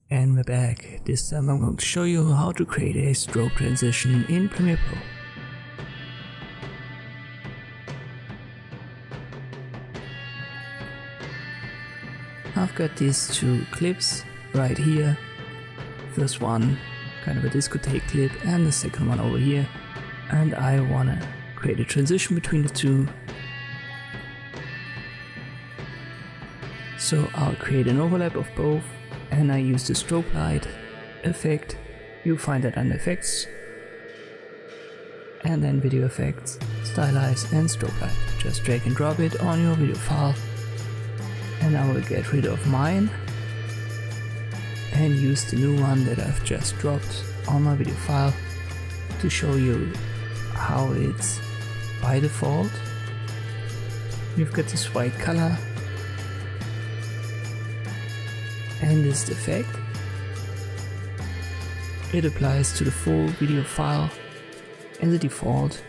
And we're back. This time I'm going to show you how to create a strobe transition in Premiere Pro. I've got these two clips right here. First one, kind of a discotheque clip, and the second one over here. And I wanna create a transition between the two. So I'll create an overlap of both, and I use the strobe light effect. You'll find that under effects, and then video effects, stylize and strobe light. Just drag and drop it on your video file, and I will get rid of mine and use the new one that I've just dropped on my video file to show you how it's by default. You've got this white color and this effect. It applies to the full video file as a default.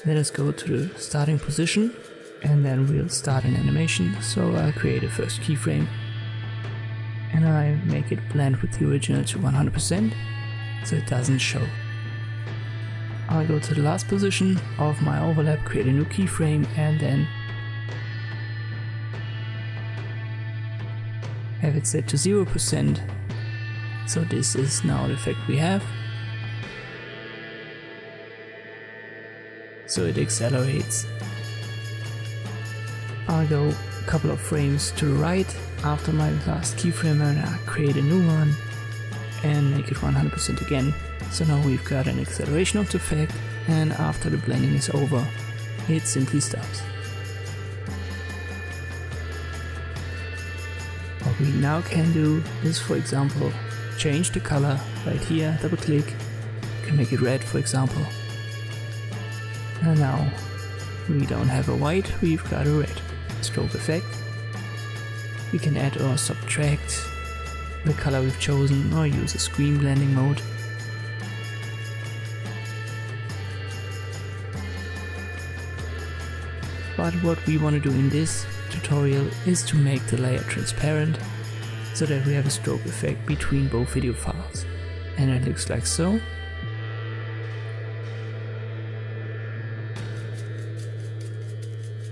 Let us go to the starting position and then we'll start an animation. So I'll create a first keyframe and I make it blend with the original to 100% so it doesn't show. I'll go to the last position of my overlap, create a new keyframe, and then have it set to 0%. So this is now the effect we have. So it accelerates. I'll go a couple of frames to the right after my last keyframe and I'll create a new one and make it 100% again. So now we've got an acceleration of the effect, and after the blending is over, it simply stops. What we now can do is, for example, change the color right here, double click, you can make it red for example. And now we don't have a white, we've got a red. Strobe effect. We can add or subtract the color we've chosen or use a screen blending mode. But what we want to do in this tutorial is to make the layer transparent so that we have a strobe effect between both video files. And it looks like so.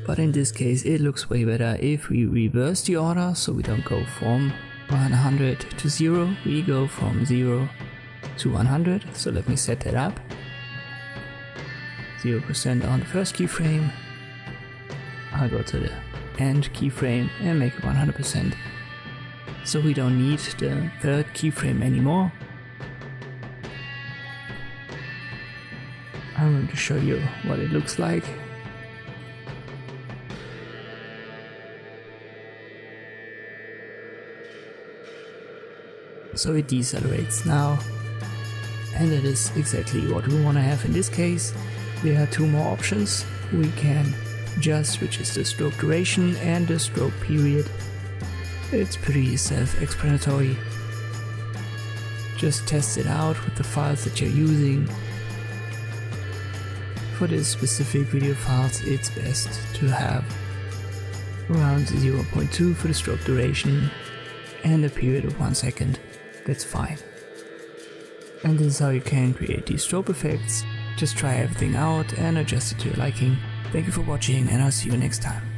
But in this case it looks way better if we reverse the order, so we don't go from 100 to 0, we go from 0 to 100. So let me set that up. 0% on the first keyframe. I'll go to the end keyframe and make it 100%. So we don't need the third keyframe anymore. I'm going to show you what it looks like. So it decelerates now, and that is exactly what we want to have in this case. There are two more options. We can adjust, which is the strobe duration and the strobe period. It's pretty self-explanatory. Just test it out with the files that you're using. For this specific video files, it's best to have around 0.2 for the strobe duration and a period of 1 second. That's fine. And this is how you can create these strobe effects. Just try everything out and adjust it to your liking. Thank you for watching, and I'll see you next time.